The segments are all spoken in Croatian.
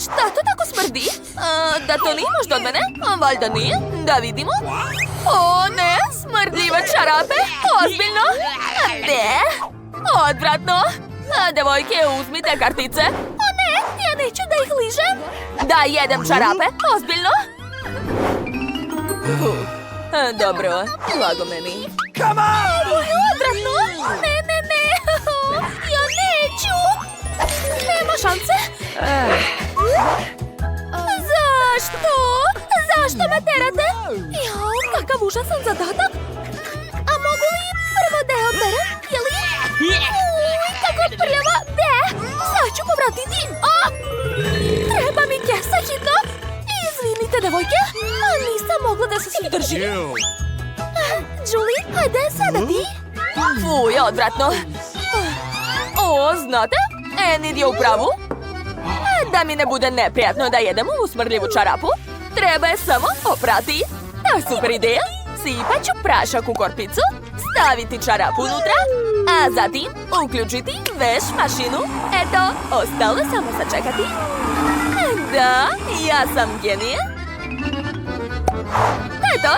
Šta to tako smrdi? Da to nije možda od mene? Valjda nije. Da vidimo. O ne, smrdljive čarape. Ozbiljno? Ne. Odvratno. Devojke, uzmite kartice. O ne, ja neću da ih ližem. Da jedem čarape. Ozbiljno? Dobro, lago meni. Ovo je odvratno. Ne, ne, ne. Ja neću. Nema šanse. Zašto? Zašto me terate? Jao, kakav užasan zadatak. A mogu li prvo da je operem? Ili? Uj, kako prljava. De, sad ću povratiti. Treba mi kesa hitno. Izvinite, devojke. Nisam mogla da se svih držim. Julie, hajde sada ti. Fuj, odvratno. O, znate? Enid je u pravu. Da mi ne bude neprijatno da jedem ovu smrdljivu čarapu, treba je samo oprati. To je super ideja. Sipat ću prašak u korpicu, staviti čarapu unutra, a zatim uključiti veš mašinu. Eto, ostalo samo sačekati. Da, ja sam genije. Eto.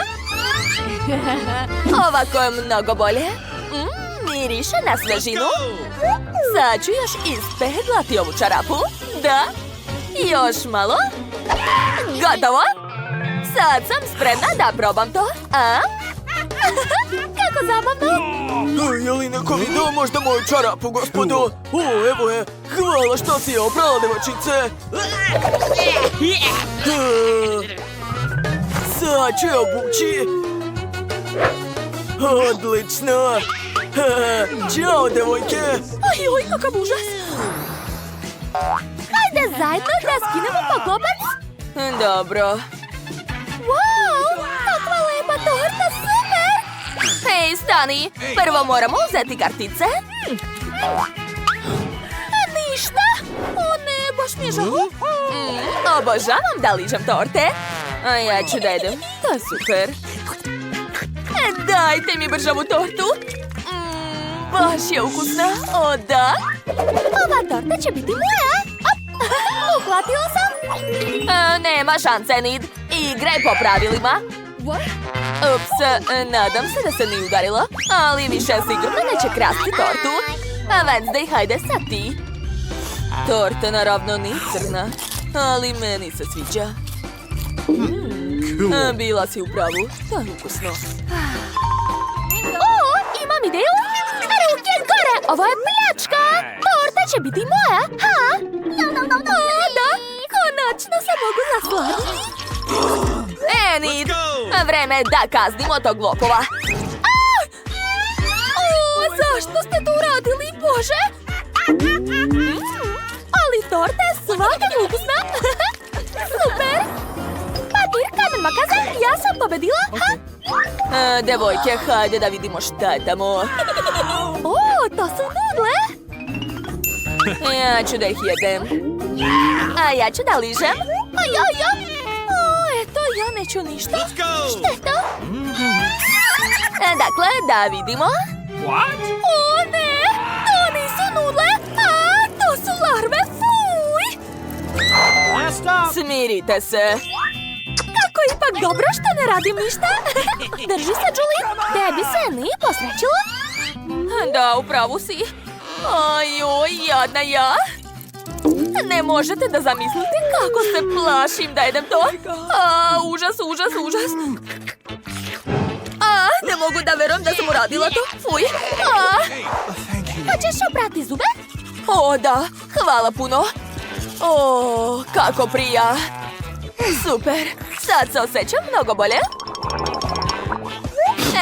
Ovako je mnogo bolje. Miriše na svežinu. Sad ću još ispeglati ovu čarapu. Da. Još malo. Gotovo. Sad sam spremna da probam to. A? Kako zabavno. Je li neko video možda moju čarapu, gospodo? O, evo je. Hvala što si je oprala, devojčice. Sad ću je obući. Odlično. Ćao, devojke. Ajoj, kakav užas. Hajde zajedno da skinemo poklopac. Dobro. Wow, kakva lepa torta, super. Hej, stani. Prvo moramo uzeti kartice. Ništa. O ne, baš mi je žao. Obožavam da ližem torte. A ja ću da jedem. To je super. Dajte mi bržavu tortu. Baš je ukusna. O, da. Ova torta će biti moja. Uhvatila sam. Nema šanse, Enid. Igraj po pravilima. Ups, nadam se da se nije udarila. Ali više sigurno neće krasti tortu. A Wednesday, hajde sad ti. Torta naravno nije crna. Ali meni se sviđa. Bila si u pravu. To je ukusno. O, imam ideju. Ruke gore, ovo je pljačka. Torta će biti moja, ha? O, da, konačno se mogu nasladiti. Enid, vreme je da kaznimo tog lopova. O, zašto ste to uradili, Bože? Ali torta je svakako ukusna. Super. Papir, kamen, makaze, ja sam pobedila, ha? Devojke, hajde da vidimo šta je tamo. O, to su nudle. Ja ću da ih jedem. A ja ću da ližem. O, eto, ja neću ništa. Šta je to? Dakle, da vidimo. O, ne, to nisu nudle. A, to su larve, fuj. Smirite se. Kako ipak dobro što ne radim ništa. Drži se, Julie. Tebi se nije posrećilo? Da, upravo si. Ajoj, jadna ja. Ne možete da zamislite kako se plašim da jedem to. Užas, užas, užas. Ne mogu da verujem da sam uradila to. Fuj. Hoćeš oprati zube? O, da. Hvala puno. O, kako prija. Super. Sad se osjećam mnogo bolje.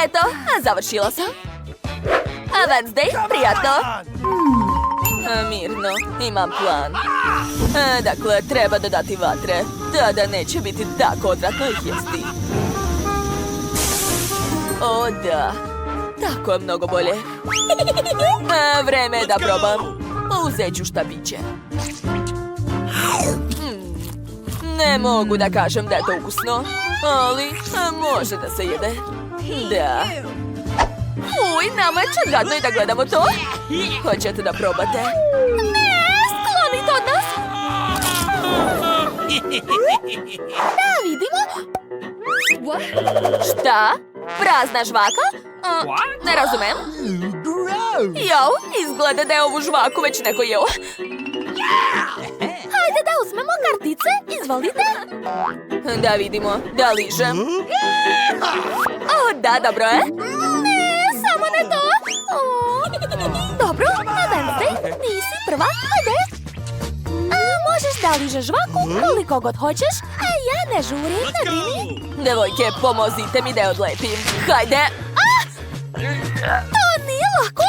Eto, završila sam. A Wednesday, prijatno. Mirno, imam plan. Dakle, treba dodati vatre. Tada neće biti tako odvratno ih jesti. O, da. Tako je mnogo bolje. Vreme je da probam. Uzet ću štapiće. Ne mogu da kažem da je to ukusno, ali može da se jede. Da. Uj, nama je čak gadno i da gledamo to. Hoćete da probate? Ne, sklonite od nas. Da vidimo. Šta? Prazna žvaka? Ne razumem. Jao, izgleda da je ovu žvaku već neko jeo. Hajde da uzmemo kartice, izvolite. Da vidimo, da ližem. O, da, dobro je. Ne, samo ne to. Dobro, Wednesday, nisi prva, hajde. Možeš da ližeš žvaku koliko god hoćeš, a ja ne žurim, ne brini. Devojke, pomozite mi da je odlepim. Hajde. To nije lako.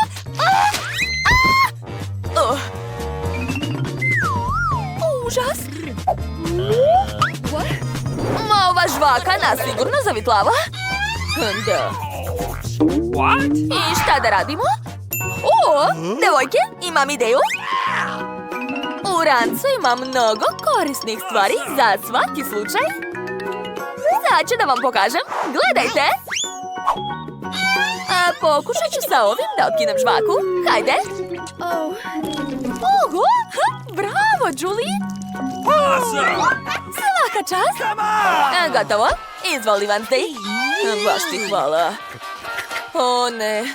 Užas. Ova žvaka nas sigurno zavitlava. Da. I šta da radimo? Devojke, imam ideju. U rancu imam mnogo korisnih stvari za svaki slučaj. Sad ću da vam pokažem. Gledajte. Pokušat ću sa ovim da otkinem žvaku. Hajde. Oho, bravo, Julie. Svaka čast. Gotovo. Izvoli, Wednesday. Baš ti hvala. O ne,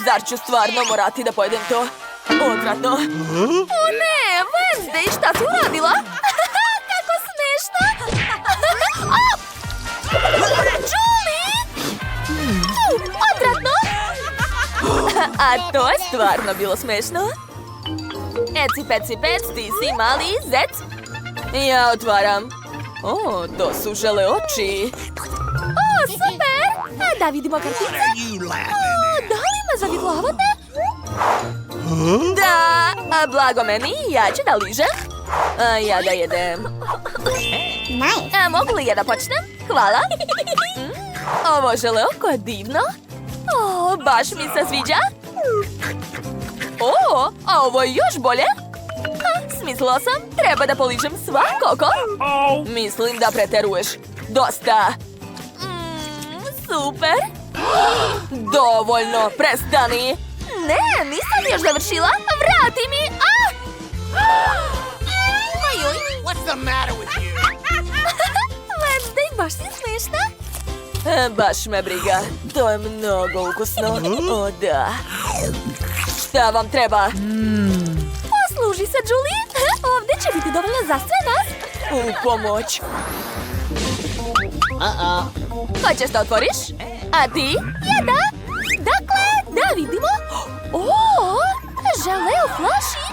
zar ću stvarno morati da pojedem to? Odvratno. O ne, Wednesday, šta si uradila? Kako smešno. Julie! Odvratno. A to je stvarno bilo smešno. Eci, peci, pec, ti si mali zec. Ja otvaram. O, to su žele oči. O, super! Da vidimo kartice. Da li me zavitlavate? Da, blago meni, ja ću da ližem. Ja da jedem. Mogu li ja da počnem? Hvala. Ovo žele oko je divno. O, baš mi se sviđa. O, a ovo je još bolje. Smislila sam, treba da poližem svakako. Mislim da preteruješ. Dosta. Super. Dovoljno, prestani. Ne, nisam još završila. Vrati mi. What's the matter with you? Wednesday, baš si smiješna. Baš me briga. To je mnogo ukusno. O, da. Šta vam treba? Posluži se, Julie. Ovdje će biti dovoljno za sve nas. U pomoć. Hoćeš da otvoriš? A ti? Ja da. Dakle, da vidimo. O, žele u flaši.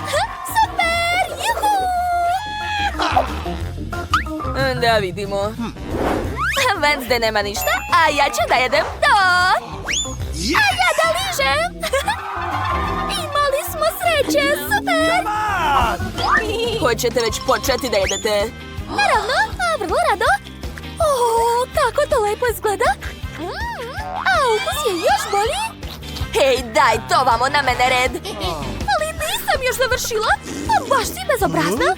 Super, juhu. Da vidimo. Wednesday nema ništa, a ja ću da jedem to. A ja da ližem. Imali smo sreće, super. Hoćete već početi da jedete? Naravno, vrlo rado. O, kako to lepo izgleda. A ukus je još bolji. Hej, daj to vamo na mene red. Ali nisam još završila. Baš si bezobrazna.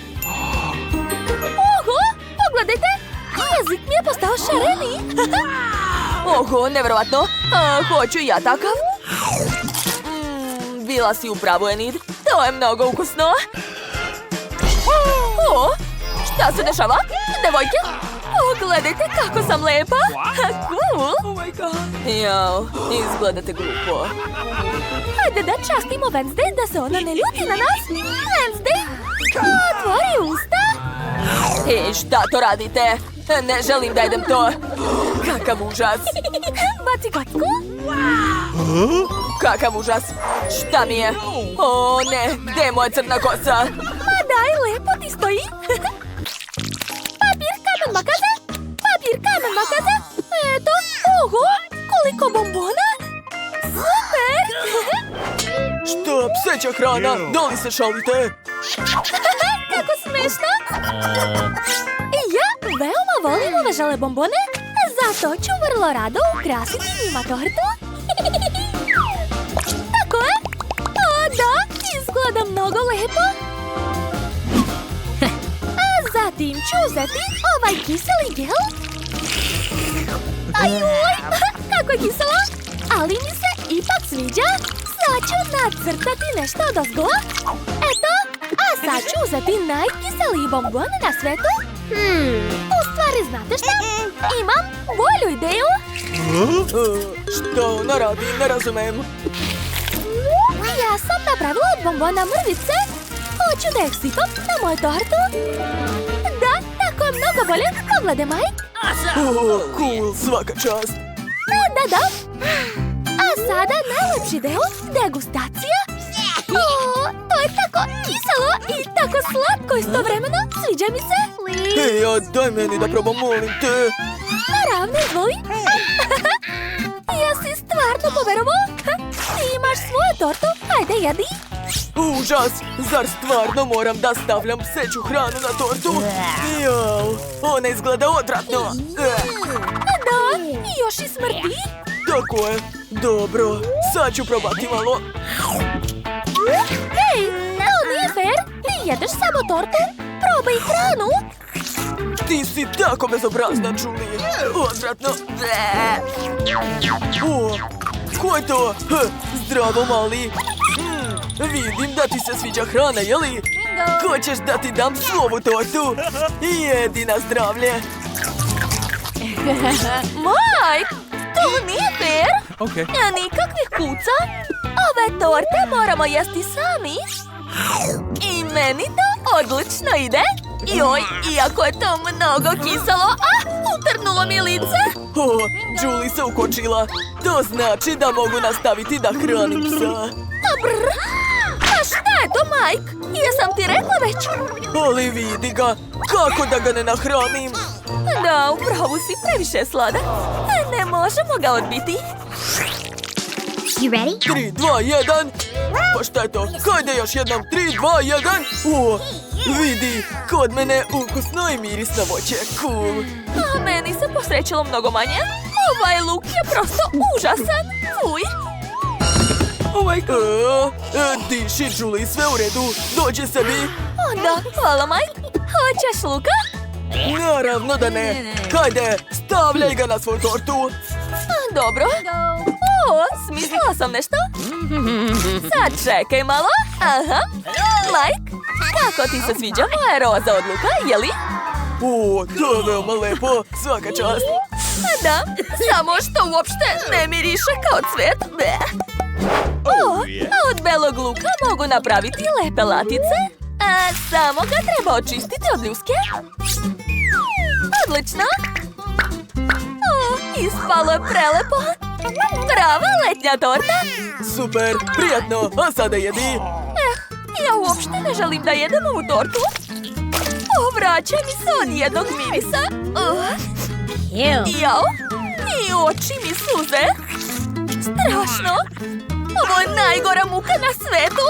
Oho, pogledajte. Jezik mi je postao šareni. Oho, nevjerovatno. Hoću ja takav. Bila si u pravu, Enid. To je mnogo ukusno. O, šta se dešava? Devojke, pogledajte kako sam lepa. Cool. Jao, izgledate glupo. Hajde da častimo Wednesday da se ona ne ljuti na nas. Wednesday, otvori usta. I šta to radite? Ne želim da jedem to. Kakav užas. Baci kocku. Kakav užas. Šta mi je? O ne, gdje je moja crna kosa? Ma daj, lepo ti stoji. Papir, kamen, makaze. Papir, kamen, makaze. Eto, oho, koliko bombona. Super. Šta, pseća hrana? Da li se šalite? Kako smešno. Ja veoma volim ove žele bombone, zato ću vrlo rado ukrasiti njima tortu. Tako je. O da, izgleda mnogo lepo. A zatim ću uzeti ovaj kiseli gel. Ajuj, kako je kiselo, ali mi se ipak sviđa. Sad ću nacrtati nešto odozgo. Eto, a sad ću uzeti najkiseliji bombon na svetu. U stvari Ali znate šta? Imam bolju ideju. Što ona radi, ne razumem. Ja sam napravila od bombona mrvice. Hoću da ih sipam na moju tortu. Da, tako je mnogo bolje. Pogledaj, Mike. Cool, svaka čast. Da. A sada najlepši deo, degustacija. To je tako kiselo i tako slatko istovremeno. Sviđa mi se. Hej, daj meni da probam, molim te. Naravno, izvoli. Jesi stvarno poverovao? Ti imaš svoju tortu, ajde jedi. Užas, zar stvarno moram da stavljam pseću hranu na tortu? Jao, ona izgleda odvratno. Da, i još i smrti. Tako je, dobro, sad ću probati malo. Hej, to nije fair. Ti jedeš samo tortu, probaj hranu. Ti si tako bezobrazna, Julie. Odvratno. O, ko je to? Zdravo, mali. Vidim da ti se sviđa hrana, jeli? Hoćeš da ti dam svoju tortu? Jedi na zdravlje. Mike, to nije fair. Okay. Nikakvih kuca. Ove torte moramo jesti sami. I meni to odlično ide. Joj, iako je to mnogo kiselo, utrnulo mi lice. O, Julie se ukočila. To znači da mogu nastaviti da hranim psa. A šta je to, Mike? Jesam ti rekla već? Ali vidi ga, kako da ga ne nahranim? Da, upravo si, previše je sladak. Ne možemo ga odbiti. You ready? 3, 2, 1. Pa šta je to? Hajde još jednom. 3, 2, 1. O, vidi, kod mene ukusno i mirisno voće. Cool. A meni se posrećilo mnogo manje. Ovaj luk je prosto užasan. Fuj. Diši, Julie, sve u redu. Dođi sebi. Da, hvala, Mike. Hoćeš luka? Naravno da ne. Hajde, stavljaj ga na svoju tortu. Dobro. Smislila sam nešto. Sad čekaj malo. Aha. Mike, kako ti se sviđa moja roza odluka, jeli? O, to je veoma lepo. Svaka čast. Da, samo što uopšte ne miriše kao cvet. A od belog luka mogu napraviti lepe latice. A samo ga treba očistiti od ljuske. Odlično. Ispalo je prelepo. Prava letnja torta. Super, prijatno. A sada jedi. Ja uopšte ne želim da jedem ovu tortu. Vraća mi se od jednog mirisa. Jao, i oči mi suze. Strašno. Ovo je najgora muka na svetu.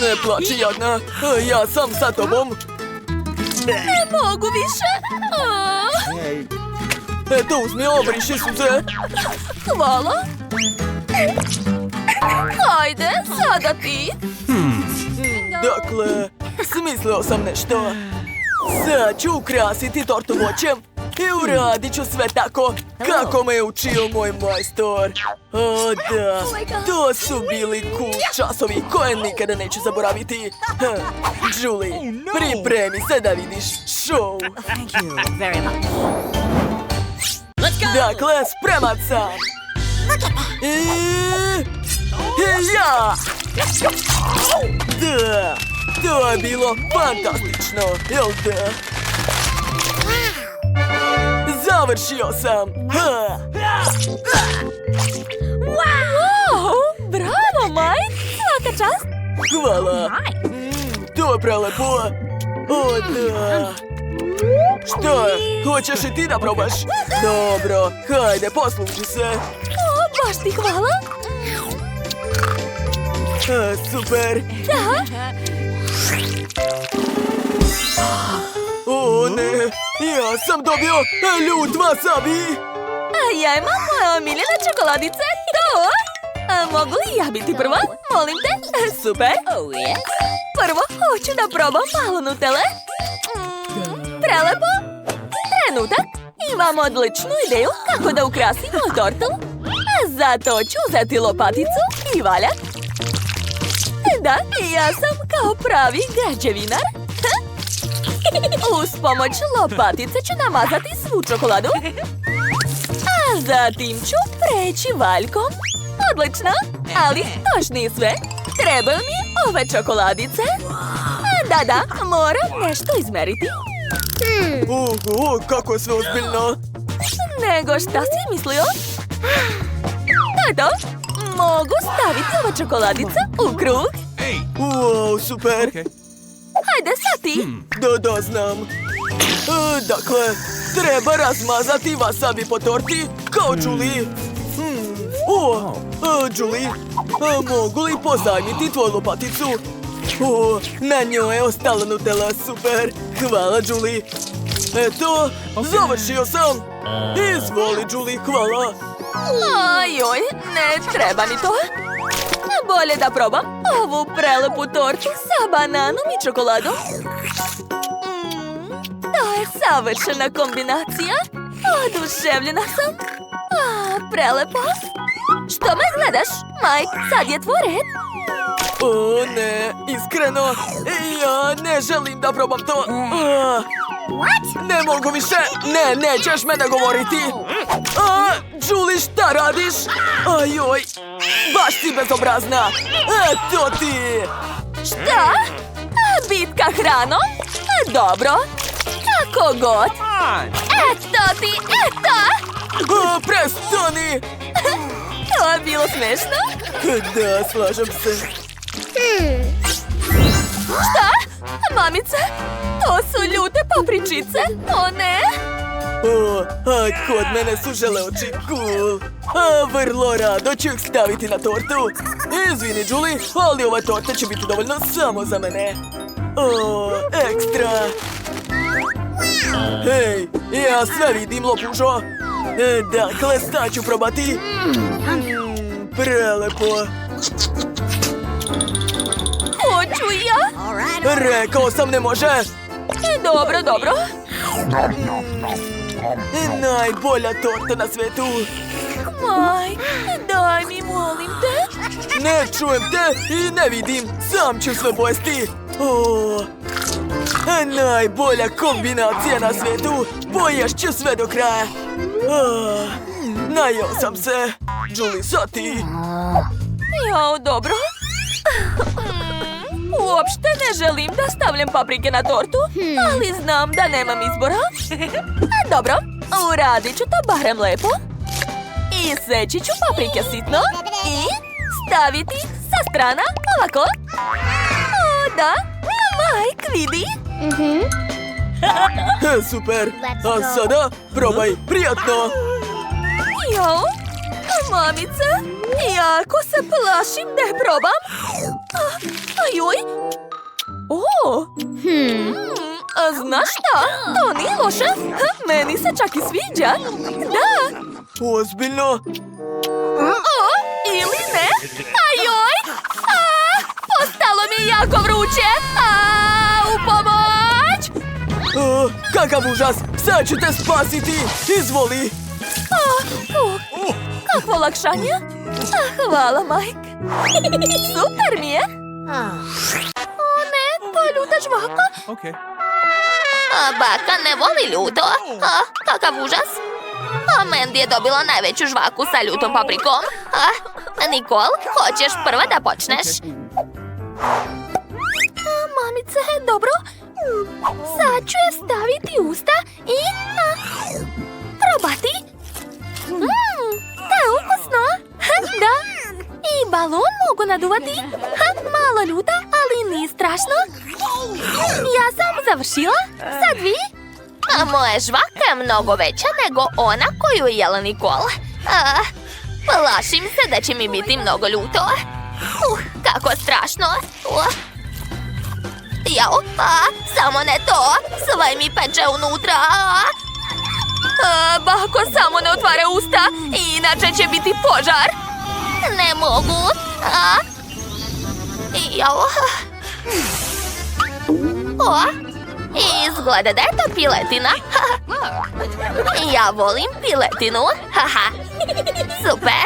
Ne plači, jadna. Ja sam sa tobom. Ne mogu više. Eto, uzmi, obriši suze. Hvala. Hajde, sada ti. Dakle, smislio sam nešto. Sad ću ukrasiti tortu voćem i uradit ću sve tako kako me je učio moj majstor. O da, to su bili cool časovi koje nikada neću zaboraviti. Julie, pripremi se da vidiš show. Thank you very much. Dakle, spreman sam. I ja! Da, to je bilo fantastično, jel da? Završio sam! Wow, bravo, Mike. Svaka čast. Hvala! To je prelepo! O da! Što je? Hoćeš i ti da probaš? Dobro, hajde, posluži se! Baš ti hvala. Super! Da, O ne, ja sam dobio ljut wasabi! a ja imam moje omiljene čokoladice. To. Mogu li ja biti prva? Molim te. Super. Prvo hoću da probam malo nutele. Prelepo. Trenutak. Imam odličnu ideju kako da ukrasim moju tortu. A zato ću uzeti lopaticu i valjak. Da, ja sam kao pravi građevinar. Uz pomoć lopatice ću namazati svu čokoladu. A zatim ću preći valjkom. Odlično, ali to još nije sve. Trebaju mi ove čokoladice. Da, moram nešto izmeriti. Kako je sve ozbiljno. Nego šta si mislio? Eto, mogu staviti ove čokoladice u krug. Wow, super. Hajde, sad ti. Da, znam. Dakle, treba razmazati wasabi po torti kao Julie. Julie, mogu li pozajmiti tvoju lopaticu? Na njoj je ostala Nutella, super. Hvala, Julie. Eto, završio sam. Izvoli, Julie, hvala. Ajoj, ne treba mi to. Bolje da probam ovu prelepu tortu sa bananom i čokoladom. To je savršena kombinacija. Oduševljena sam. Prelepo. Što me gledaš, Mike? Sad je tvoj red. O ne, iskreno, ja ne želim da probam to. Ne mogu više, nećeš me nagovoriti. Julie, šta radiš? Ajoj, baš si bezobrazna. Eto ti. Šta? Bitka hranom? Dobro, kako god. Eto ti, eto. Prestani. To je bilo smešno. Da, slažem se. Šta? Mamice, to su ljute papričice. O ne. Kod mene su želeoči, cool. Vrlo rado ću ih staviti na tortu. Izvini, Julie, ali ova torta će biti dovoljno samo za mene. Ekstra. Hej, ja sve vidim, lopužo. Dakle, sad ću probati. Prelepo. Hoću i ja. Rekao sam ne može. Dobro. Najbolja torta na svetu. Mike, daj mi, molim te. Ne čujem te i ne vidim. Sam ću sve pojesti. Najbolja kombinacija na svetu. Poješću sve do kraja. Najeo sam se. Julie, sad ti. Jao, dobro. Uopšte ne želim da stavljam paprike na tortu, ali znam da nemam izbora. Dobro, uradit ću to barem lepo. Iseći ću paprike sitno i staviti ih sa strana ovako. Da, Mike, vidi. Super. A sada probaj, prijatno. Jao, mamice, jako se plašim da je probam. Ajoj. Znaš šta? To nije loše. Meni se čak i sviđa. Da. Ozbiljno? Ili ne? Ajoj. Postalo mi je jako vruće. U pomoć. Kakav užas. Sad ću te spasiti. Izvoli. Kakvo olakšanje. Hvala, Mike. Super mi je. O ne, to je ljuta žvaka. Baka ne voli ljuto. Kakav užas. Mandy je dobila najveću žvaku sa ljutom paprikom. Nicole, hoćeš prva da počneš? Mamice, dobro. Sad ću je staviti u usta i probati. To je ukusno. Da. I balon mogu naduvati. Malo ljuta, ali nije strašno. Ja sam završila. Sad vi? Moja žvaka je mnogo veća nego ona koju je jela Nicole. Plašim se da će mi biti mnogo ljuto. Kako strašno. Jao, samo ne to. Sve mi peče unutra. Bako, samo ne otvara usta, inače će biti požar. Ne mogu. Jao. Izgleda da je to piletina. Ja volim piletinu. Super.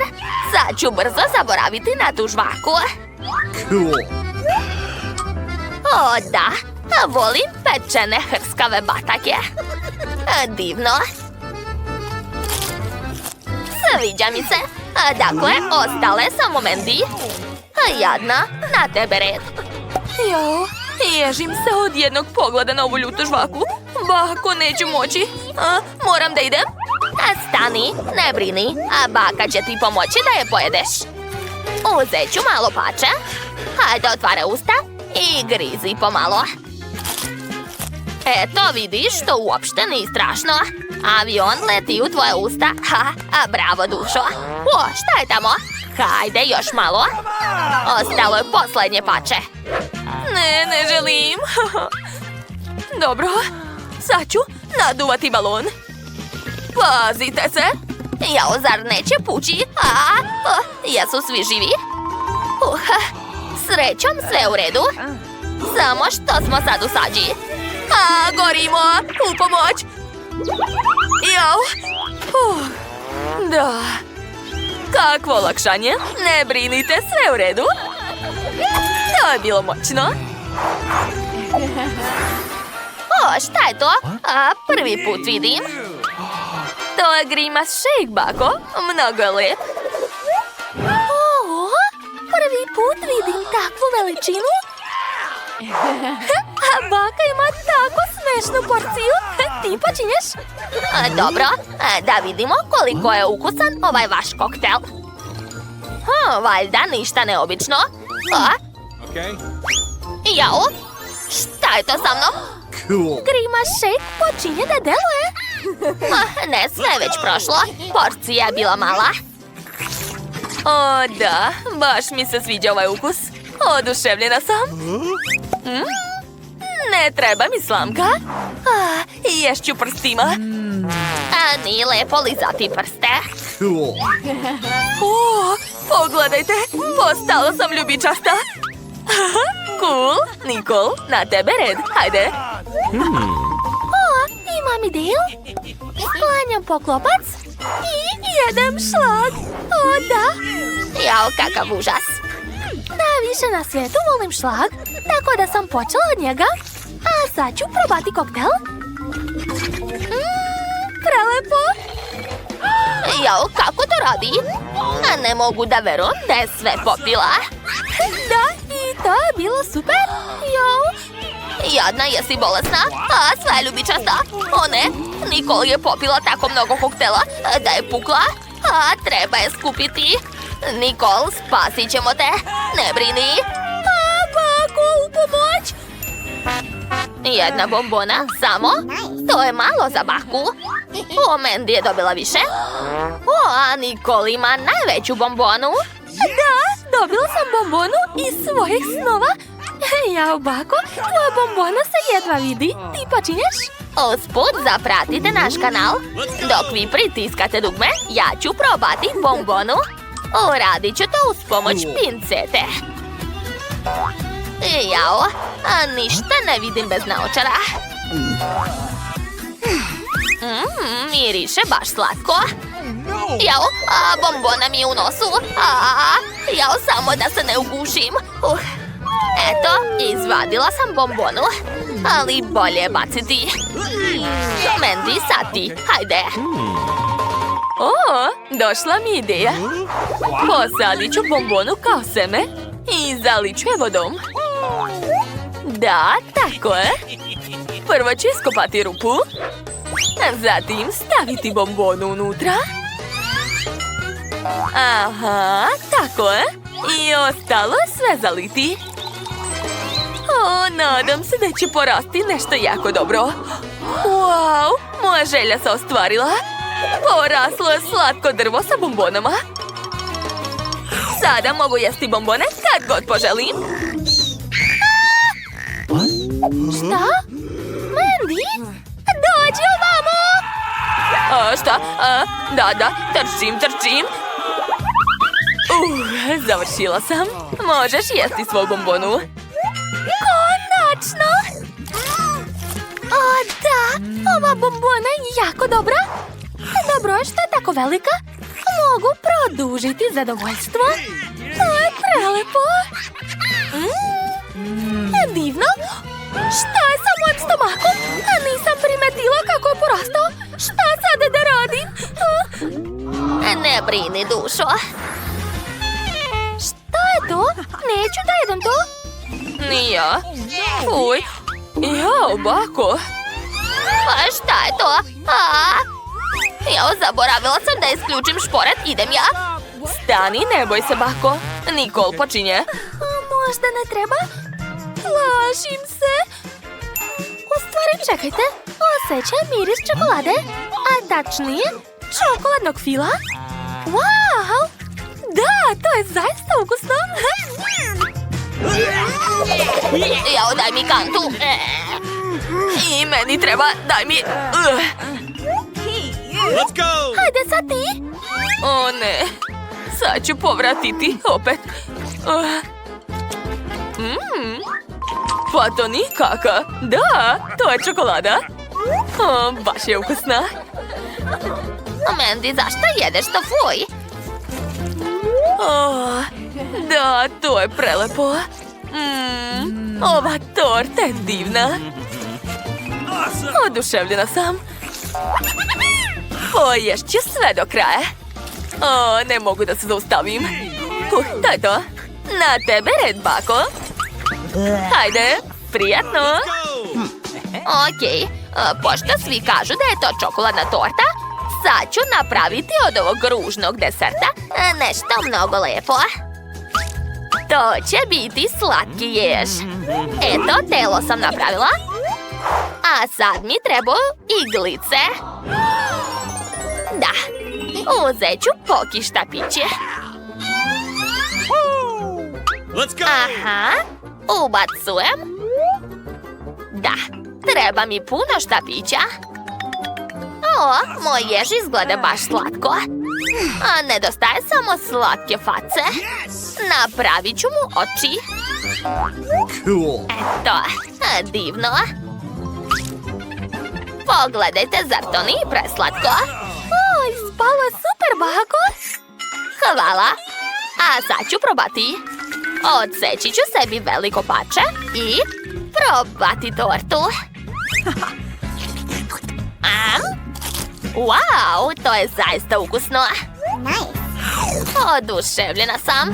Sad ću brzo zaboraviti na tu žvaku. O, da. Volim pečene hrskave batake. Divno. Sviđa mi se. Dakle, ostale samo Mandy. Jadna, na tebe red. Jo, ježim se od jednog pogleda na ovu ljutu žvaku. Bako, neću moći. Moram da idem. Stani, ne brini. Baka će ti pomoći da je pojedeš. Uzet ću malo pače. Hajde, otvara usta i grizi pomalo. Eto, vidiš, to uopšte nije strašno. Avion leti u tvoje usta. Bravo, dušo. Šta je tamo? Hajde, još malo. Ostalo je poslednje pače. Ne želim. Dobro, sad ću naduvati balon. Pazite se. Jao, zar neće pući? Jesu svi živi? Srećom, sve u redu. Samo što smo sad u sađi. Gorimo! U pomoć! Jao! Da. Kakvo olakšanje. Ne brinite, sve u redu. To je bilo moćno. Šta je to? Prvi put vidim. To je Grimace Shake, bako. Mnogo je lep. Prvi put vidim takvu veličinu. Baka ima tako smešnu porciju. Ti počinješ? Dobro, da vidimo koliko je ukusan ovaj vaš koktel. Valjda ništa neobično. Jao, šta je to sa mnom? Grimace Shake počinje da deluje. Ne, sve je već prošlo. Porcija je bila mala. Da, baš mi se sviđa ovaj ukus. Oduševljena sam. Ne treba mi slamka. Ješću prstima. Nije lepo lizati prste. Pogledajte, postala sam ljubičasta. Cool, Nicole, na tebe red, hajde. Imam ideju. Sklanjam poklopac i jedem šlag. Da. Jao, kakav užas. Najviše na svijetu volim šlag, tako da sam počela od njega. A sad ću probati koktel. Prelepo. Jao, kako to radi? Ne mogu da verujem da je sve popila. Da, i to je bilo super. Jao. Jadna, jesi bolesna? Sve je ljubičasta. Ne, Nicole je popila tako mnogo koktela da je pukla. Treba je skupiti. Nicole, spasit ćemo te. Ne brini. Bako, u pomoć. Jedna bombona, samo. To je malo za baku. Mandy je dobila više. A Nicole ima najveću bombonu. Da, dobila sam bombonu iz svojih snova. Jao, bako, tvoja bombona se jedva vidi. Ti počinješ? Usput, zapratite naš kanal. Dok vi pritiskate dugme, ja ću probati bombonu. Uradit ću to uz pomoć pincete. Jao, ništa ne vidim bez naočara. Miriše baš slatko. Jao, bombona mi je u nosu. Jao, samo da se ne ugušim. Eto, izvadila sam bombonu. Ali bolje je baciti. Mandy, sad ti, hajde. Došla mi ideja. Posadit ću bombonu kao seme i zaliću je vodom. Da, tako je. Prvo ću iskopati rupu. Zatim staviti bombonu unutra. Aha, tako je. I ostalo je sve zaliti. Nadam se da će porasti nešto jako dobro. Wow, moja želja se ostvarila. Poraslo je slatko drvo sa bombonama. Sada mogu jesti bombone kad god poželim. Šta? Mandy? Dođi ovamo! Šta? Da, trčim. Završila sam. Možeš jesti svoju bombonu. Konačno! Da, ova bombona je jako dobra. Dobro je što je tako velika. Mogu produžiti zadovoljstvo. To je prelepo. Divno. Šta je sa mojim stomakom? A nisam primetila kako je porastao. Šta sada da radim? Ne brini, dušo. Šta je to? Neću da jedem to. Ni ja. Fuj. Jao, bako. Pa šta je to? Jao, zaboravila sam da isključim šporet. Idem ja. Stani, ne boj se, bako. Nikol počinje. Možda ne treba? Plašim se. U stvari, čekajte. Osjećam miris čokolade. A tačnije, čokoladnog fila. Wow! Da, to je zaista ukusno. Jao, daj mi kantu. I meni treba, daj mi. Let's go! Hajde sad ti. O ne. Sad ću povratiti opet. Pa to nikaka. Da, to je čokolada. O, baš je ukusna. Mandy, zašto jedeš to, fuj? O, da, to je prelepo. Ova torta je divna. Oduševljena sam. Poješću sve do kraja. O, ne mogu da se zaustavim. To je to. Na tebe, red, bako. Hajde, prijatno. Okej, pošto svi kažu da je to čokoladna torta, sad ću napraviti od ovog ružnog deserta nešto mnogo lepo. To će biti slatki ješ. Eto, telo sam napravila. A sad mi trebaju iglice. Da, uzet ću poki štapiće. Let's go! Aha, ubacujem. Da, treba mi puno štapića. O, moj jež izgleda baš slatko. A nedostaje samo slatke face. Napravit ću mu oči. Cool. Eto, divno. Pogledajte, zar to nije preslatko? Oj, spalo je super, bako. Hvala. A sad ću probati. Odseći ću sebi veliko pače i probati tortu. Wow, to je zaista ukusno. Oduševljena sam.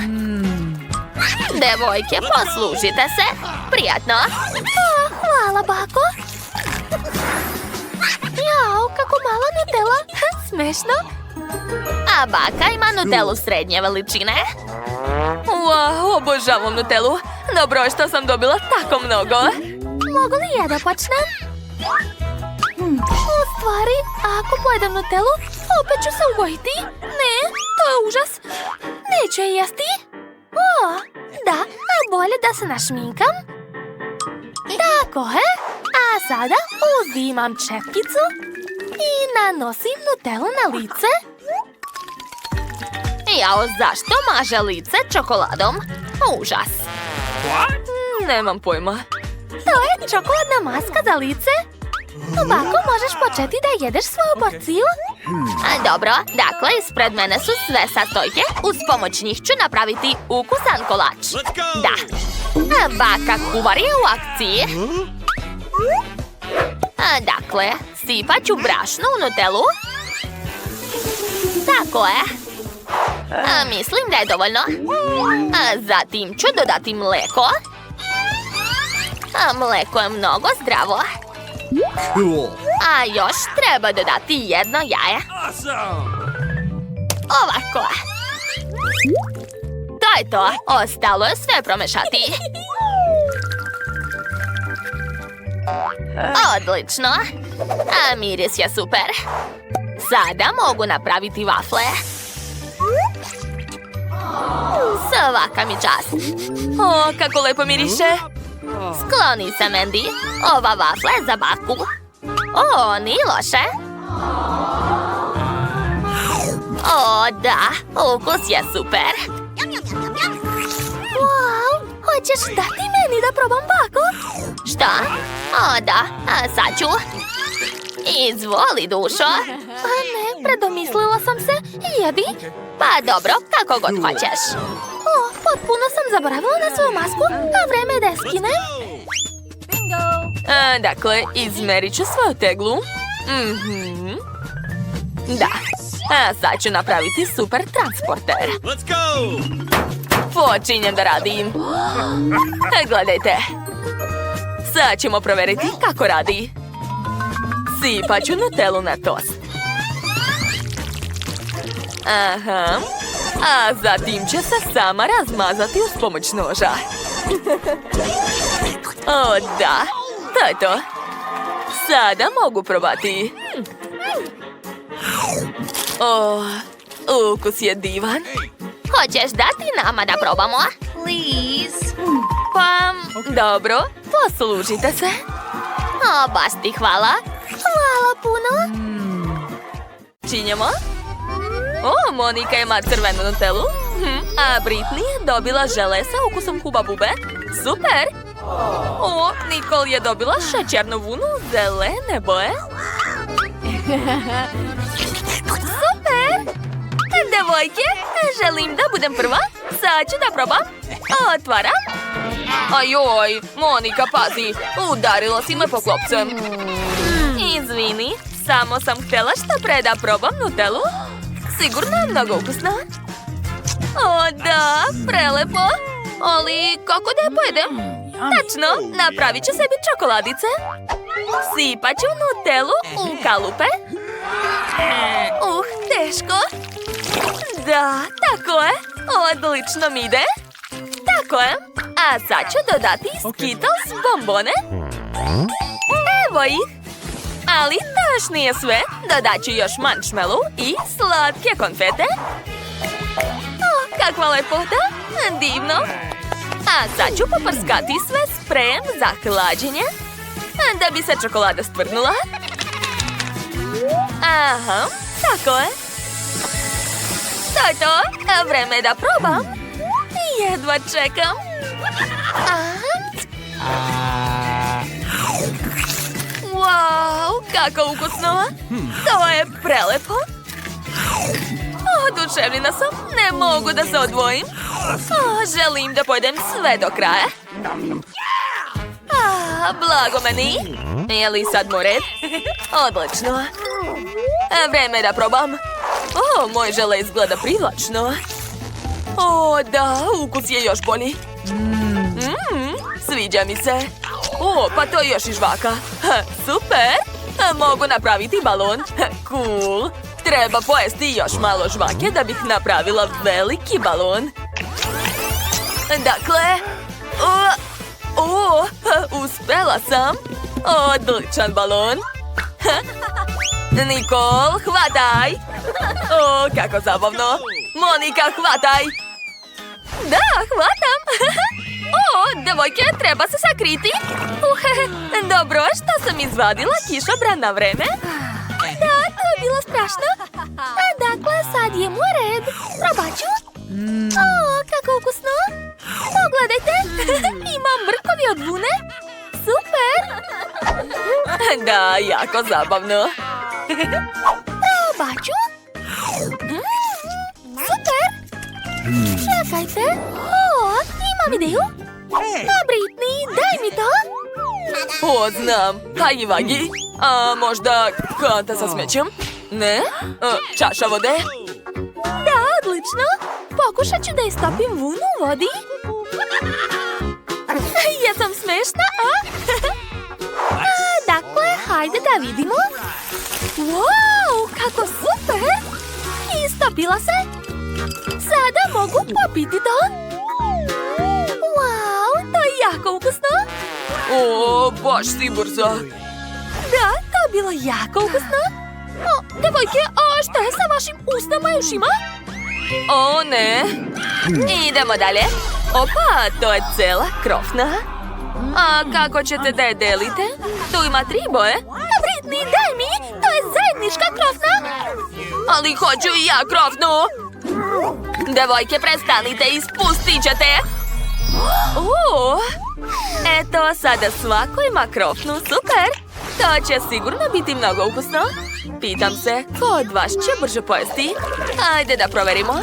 Devojke, poslužite se. Prijatno. Hvala, bako. Jao, kako malo Nutella. Smešno. A baka ima Nutellu srednje veličine. Wow, obožavam Nutellu. Dobro je što sam dobila tako mnogo. Mogu li ja da počnem? U stvari, ako pojedem Nutellu, opet ću se ugojiti. Ne, to je užas. Neću je jesti. O, da, a bolje da se našminkam. Tako je. A sada uzimam četkicu i nanosim Nutellu na lice. Jao, zašto maže lice čokoladom? Užas. Nemam pojma. To je čokoladna maska za lice. Bako, možeš početi da jedeš svoju porciju? Dobro, dakle, ispred mene su sve sastojke. Uz pomoć njih ću napraviti ukusan kolač. Let's go! Da. Baka kuvar je u akciji. Dakle, sipat ću brašno u Nutellu. Tako je. Mislim da je dovoljno. Zatim ću dodati mleko. Mleko je mnogo zdravo. Cool. A još treba dodati jedno jaje. Awesome! Ovako. To je to. Ostalo je sve promešati. Odlično. A miris je super. Sada mogu napraviti vafle. Svaka mi čast. O, kako lepo miriše. Skloni se, Mandy. Ova vafla je za baku. O, nije loše. O, da. Ukus je super. Wow, hoćeš dati meni da probam bako? Šta? O, da. A sad ću. Izvoli, dušo. A ne, predomislila sam se. Jedi. Pa dobro, kako god hoćeš. O, potpuno sam zaboravila na svoju masku, a vreme je da je skinem. Bingo! Dakle, izmerit ću svoju teglu. Da. A sad ću napraviti super transporter. Let's go! Počinjem da radim. Gledajte. Sad ćemo provjeriti kako radi. Sipat ću Nutellu na tost. Aha. A zatim će se sama razmazati uz pomoć noža. O, da. To je to. Sada mogu probati. O, ukus je divan. Hoćeš dati nama da probamo? Please. Pa, dobro, poslužite se. O, baš ti hvala. Hvala puno. Činjemo? O, Monika ima crvenu Nutellu. A Britney je dobila žele sa ukusom Huba Bube. Super! O, Nicole je dobila šećernu vunu zelene boje. Super! Devojke, želim da budem prva. Sad ću da probam. Otvaram. Ajoj, Monika, pazi. Udarila si me po klopcem. Izvini, samo sam htjela što pre da probam Nutellu. Sigurno je mnogo ukusna. O, da, prelepo. Ali kako da je pojedem? Tačno, napravit ću sebi čokoladice. Sipat ću Nutellu u kalupe. Teško. Da, tako je. Odlično mi ide. Tako je. A sad ću dodati Skittles bombone. Evo ih. Ali to još nije sve. Dodat ću još marshmallow i slatke konfete. O, kakva lepota. Divno. A sad ću poprskati sve sprejem za hlađenje. Da bi se čokolada stvrdnula. Aha, tako je. To je to. Vreme je da probam. Jedva čekam. Wow, kako ukusno. To je prelepo. Oduševljena sam. Ne mogu da se odvojim. Želim da pojedem sve do kraja. Blago meni. Je li sad moj red? Odlično. Vreme je da probam. O, moj žele izgleda privlačno. O, da, ukus je još bolji. Sviđa mi se. O, pa to je još i žvaka. Super. Mogu napraviti balon. Cool. Treba pojesti još malo žvake da bih napravila veliki balon. Dakle... uspela sam. Odličan balon. Nicole, hvataj. O, kako zabavno. Monika, hvataj. Da, hvatam. O, devojke, treba se sakriti. Dobro, što sam izvadila kišobran na vreme. Da, to je bilo strašno. Dakle, sad je moj red. Probat ću. O, kako ukusno. Pogledajte. Imam mrkovi od vune. Super. Da, jako zabavno. Probat ću. Super. Čekajte. O, imam ideju. Britney, daj mi to. O, znam. Hagi vagi. A možda kanta sa smećem? Ne? Čaša vode? Da, odlično. Pokušat ću da istopim vunu u vodi. Jesam smešna, a? Dakle, hajde da vidimo. Wow, kako super! Istopila se. Sada mogu popiti to. Wow, to je jako ukusno. O, baš si brzo. Da, to je bilo jako ukusno. O, devojke, a šta je sa vašim usnama i ušima? O, ne. Idemo dalje. Opa, to je cela krofna. A kako ćete da je delite? Tu ima 3 boje. Britney, daj mi! To je zajednička krofna. Ali hoću i ja krofnu. Devojke, prestanite, ispustit ćete. O, eto, sada svako ima krofnu, super. To će sigurno biti mnogo ukusno. Pitam se, ko od vas će brže pojesti? Ajde da proverimo.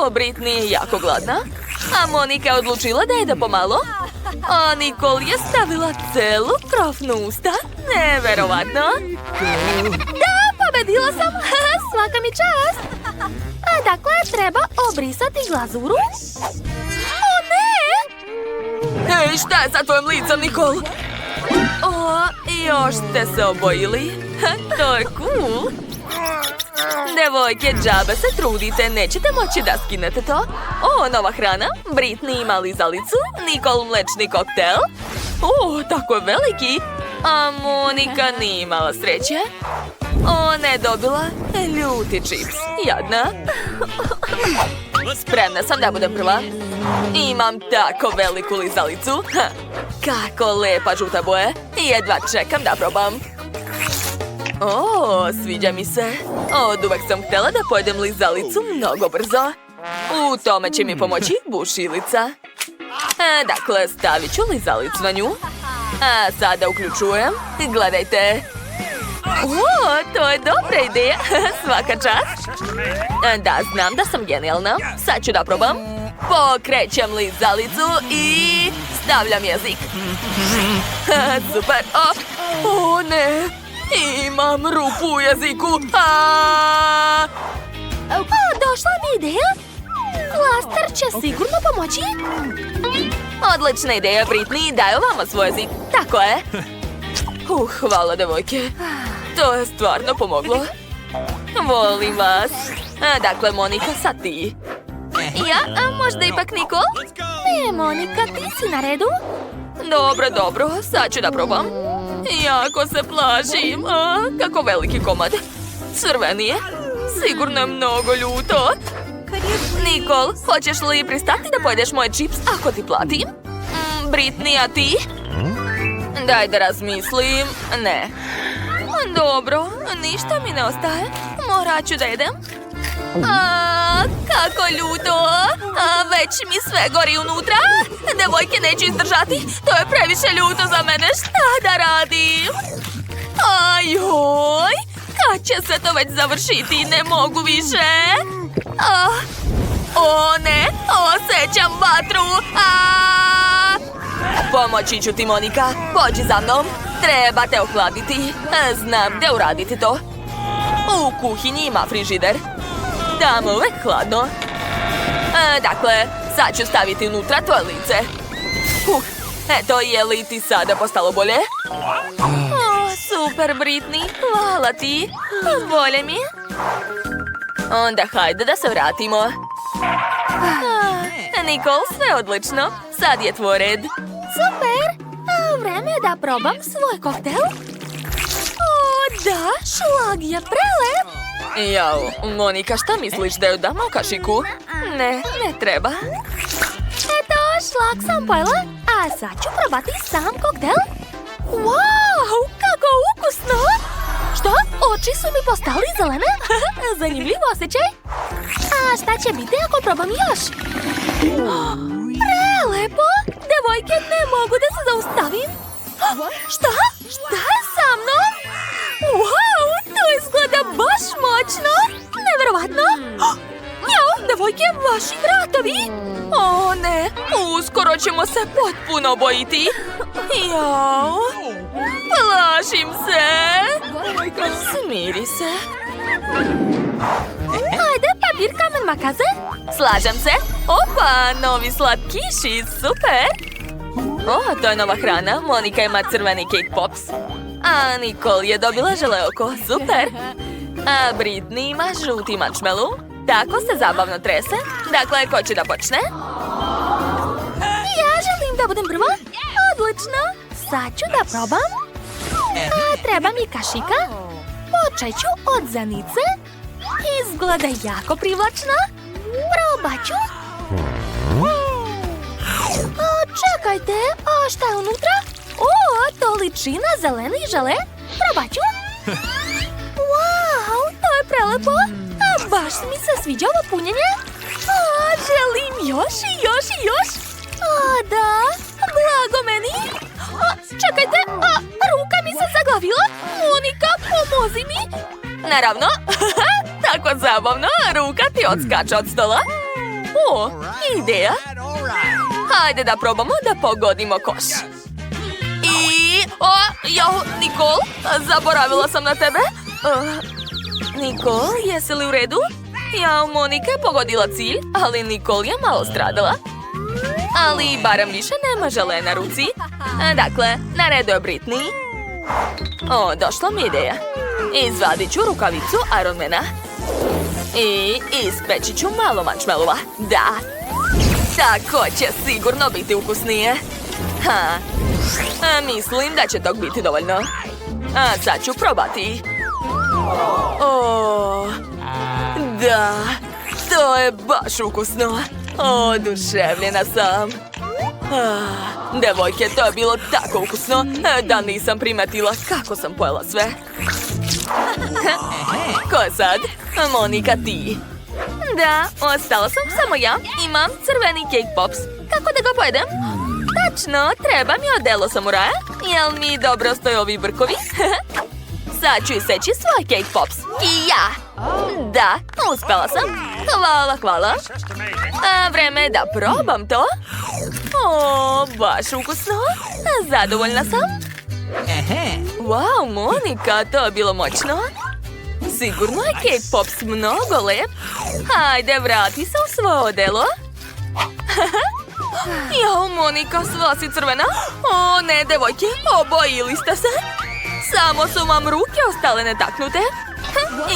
O, Britney je jako gladna. A Monika je odlučila da jede pomalo. A Nikol je stavila celu krofnu usta. Neverovatno. Da, pobedila sam. Svaka mi čast. Dakle, treba obrisati glazuru. O, ne! Ej, šta je sa tvojim licom, Nikol? O, još ste se obojili. To je cool. Devojke, džabe se trudite, nećete moći da skinete to. O, nova hrana. Britney ima lizalicu, Nikol mlečni koktel. O, tako je veliki. A Monika nije imala sreće. Ona je dobila ljuti čips. Jadna. Spremna sam da budem prva. Imam tako veliku lizalicu. Kako lepa žuta boja. Jedva čekam da probam. O, sviđa mi se. Od uvek sam htjela da pojedem lizalicu mnogo brzo. U tome će mi pomoći bušilica. Dakle, stavit ću lizalicu na nju. A sada uključujem. Gledajte. O, to je dobra ideja. Svaka čast. Da, znam da sam genijalna. Sad ću da probam. Pokrećem lizalicu i stavljam jezik. Super. O, ne. Imam rupu u jeziku. Došla mi ideja. Klaster će sigurno pomoći. Odlična ideja, Britney. Daj ovamo svoj jezik. Tako je. Hvala, devojke. To je stvarno pomoglo. Volim vas. Dakle, Monika, sad ti. Ja, a možda ipak Nikol? Ne, Monika, ti si na redu. Dobro, sad ću da probam. Jako se plašim. Kako veliki komad. Crveni je. Sigurno je mnogo ljuto. Nikol, hoćeš li pristati da pojedeš moj čips ako ti platim? Britney, a ti? Daj da razmislim. Ne. Dobro, ništa mi ne ostaje. Morat ću da jedem. Kako ljuto. Već mi sve gori unutra. Devojke, neću izdržati. To je previše ljuto za mene. Šta da radim? Ajoj. Kad će se to već završiti? Ne mogu više. O ne, osjećam vatru. Pomoći ću ti, Monika. Pođi za mnom. Treba te ohladiti. Znam gdje uraditi to. U kuhinji ima frižider. Tamo uvek hladno. Dakle, sad ću staviti unutra tvoje lice. Eto, je li ti sada postalo bolje? Super, Britney. Hvala ti. Bolje mi. Onda hajde da se vratimo. Nikol, sve odlično. Sad je tvoj red. Super. Vreme je da probam svoj koktel. O, da, šlag je prelep. Jao, Monika, šta misliš da joj dam u kašiku? Ne treba. Eto, šlag sam pojela, a sad ću probati sam koktel. Wow, kako ukusno! Što? Oči su mi postali zelene? Zanimljiv osjećaj. A šta će biti ako probam još? Prelepo! Devojke, ne mogu da se zaustavim. Šta? Šta je sa mnom? Wow, to izgleda baš moćno! Neverovatno! Njau, devojke, vaši vratovi! O ne, uskoro ćemo se potpuno obojiti. Jao, plašim se. Smiri se. Ajde, papir, kamen, makaze. Slažem se. Opa, novi slatkiši, super. O, to je nova hrana. Monika ima crveni Cake Pops. A Nikol je dobila želeoko, super. A Britney ima žuti marshmallow. Tako se zabavno trese. Dakle, ko će da počne? Ja želim da budem prva. Odlično. Sad ću da probam. Treba mi kašika. Počet ću od zanice. Izgleda jako privlačno. Probat ću. Čekajte, a šta je unutra? O, to liči na zeleni žele. Probat ću. Wow, to je prelepo. A baš mi se sviđa ovo punjenje. Želim još i još i još. Da, blago meni. Čekajte, ruka mi se zaglavila. Monika, pomozi mi. Naravno. Tako zabavno, ruka ti odskače od stola. O, ideja. Hajde da probamo da pogodimo koš. Nikol, zaboravila sam na tebe. Nikol, jesi li u redu? Monika je pogodila cilj, ali Nikol je malo stradala. Ali barem više nema žele na ruci. Dakle, na redu je Britney. Došla mi ideja. Izvadit ću rukavicu Ironmana. I ispeći ću malo marshmallova. Da. Tako će sigurno biti ukusnije. Mislim da će tog biti dovoljno. Sad ću probati. Da, to je baš ukusno. Oduševljena sam. Devojke, to je bilo tako ukusno da nisam primetila kako sam pojela sve. Ko je sad? Monika, ti. Da, ostala sam samo ja. Imam crveni cake pops. Kako da ga pojedem? Tačno, treba mi odelo samuraja. Jel mi dobro stoje ovi brkovi? Sad ću iseći svoj cake pops. I ja. Da, uspela sam. Hvala. Vreme je da probam to. Baš ukusno. Zadovoljna sam. Wow, Monika, to je bilo moćno. Sigurno je cake pops mnogo lep. Hajde, vrati se u svoje odelo. Monika, sva si crvena. Ne, devojke, obojili ste se. Samo su vam ruke ostale netaknute.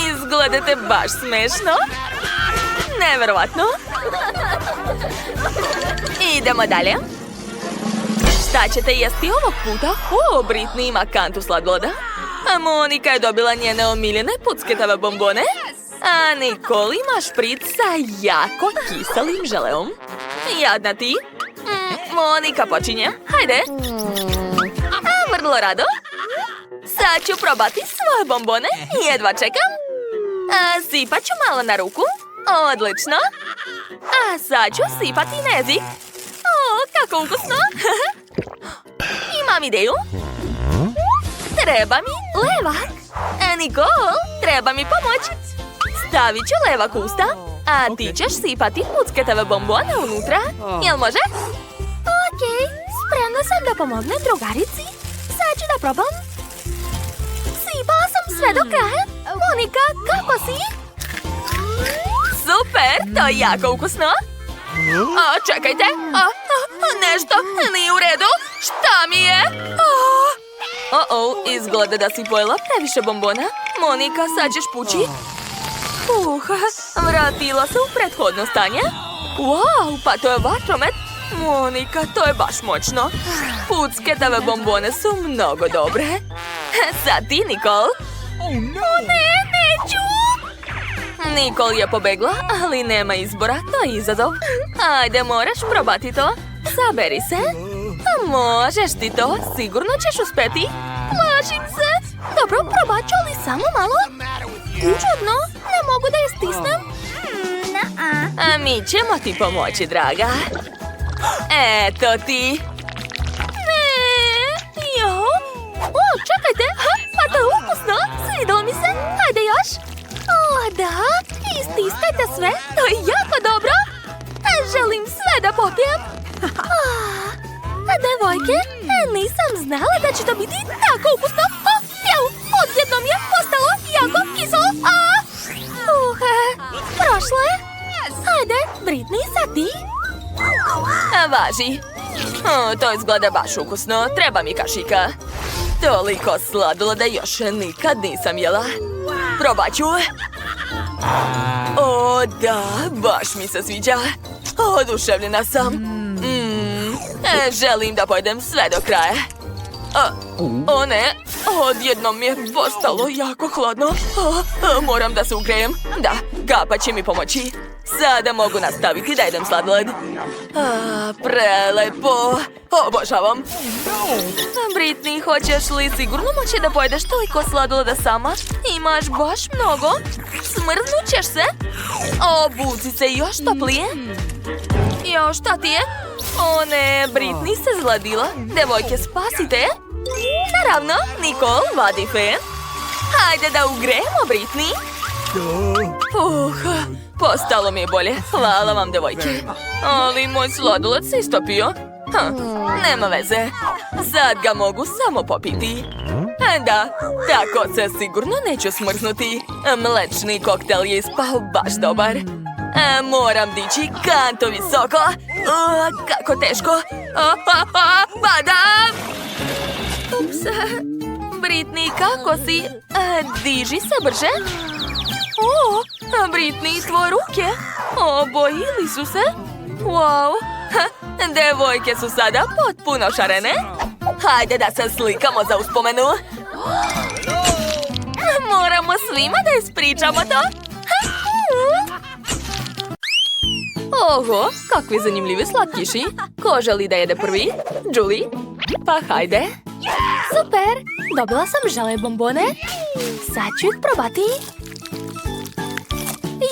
Izgledate baš smešno. Neverovatno. Idemo dalje. Šta ćete jesti ovog puta? Britney ima kantu sladoleda. A Monika je dobila njene omiljene pucketave bombone. A Nikol ima špric sa jako kiselim želeom. Jadna ti. Monika počinje. Hajde. Vrlo rado. Sad ću probati svoje bombone. Jedva čekam. Sipat ću malo na ruku. Odlično. A sad ću sipati nezik. Kako ukusno. Imam ideju. Treba mi levak. Nikol, treba mi pomoć. Stavit ću levak u usta, a ti ćeš sipati pucketave bombone unutra. Jel može? Okej, spremna sam da pomognem drugarici. Sad ću da probam. Sipala sam sve do kraja. Monika, kako si? Super, to je jako ukusno. Čekajte. Nešto nije u redu. Šta mi je? Izgleda da si pojela previše bombona. Monika, sad ćeš pući. Vratila se u prethodno stanje. Wow, pa to je vatromet. Monika, to je baš moćno. Pucketave bombone su mnogo dobre. Sad ti, Nikol. Ne, neću. Nikol je pobegla, ali nema izbora, to je izazov. Ajde, moraš probati to. Zaberi se. Možeš ti to, sigurno ćeš uspeti. Plašim se. Dobro, probat ću, ali samo malo. Čudno, ne mogu da je stisnem. A mi ćemo ti pomoći, draga. Eto ti. Čekajte, pa to je ukusno. Svidalo mi se, hajde još. Da, istiskajte sve, to je jako dobro. Želim sve da popijem. Devojke, nisam znala da će to biti tako ukusno. Odjednom je postalo jako kiselo. Prošlo je. Hajde, Britney, sad ti. Važi. To izgleda baš ukusno, treba mi kašika. Toliko sladoleda još nikad nisam jela. Probat ću. Da, baš mi se sviđa. Oduševljena sam. Želim da pojedem sve do kraja. Ne, odjednom mi je postalo jako hladno. Moram da se ugrejem. Da, kapa će mi pomoći. Sada mogu nastaviti da jedem sladoled. Prelepo. Obožavam. Britney, hoćeš li sigurno moći da pojedeš toliko sladoleda sama? Imaš baš mnogo. Smrznut ćeš se. Obuci se još toplije. Šta ti je? Ne, Britney se zladila. Devojke, spasite. Naravno, Nikol, vadi fen. Hajde da ugrejemo Britney. postalo mi je bolje. Hvala vam, devojke. Ali moj sladolac se istopio. Nema veze. Sad ga mogu samo popiti. Da, tako se sigurno neću smrznuti. Mlečni koktel je ispao baš dobar. Moram dići kantu visoko. Kako teško. Padam! Ups. Britney, kako si? Diži se brže. Britney, tvoje ruke. Obojili su se. Wow. Devojke su sada potpuno šarene. Hajde da se slikamo za uspomenu. Moramo svima da ispričamo to. Oho, kakvi zanimljivi slatkiši. Ko želi da jede prvi? Julie? Pa hajde. Super! Dobila sam žele bombone. Sad ću ih probati.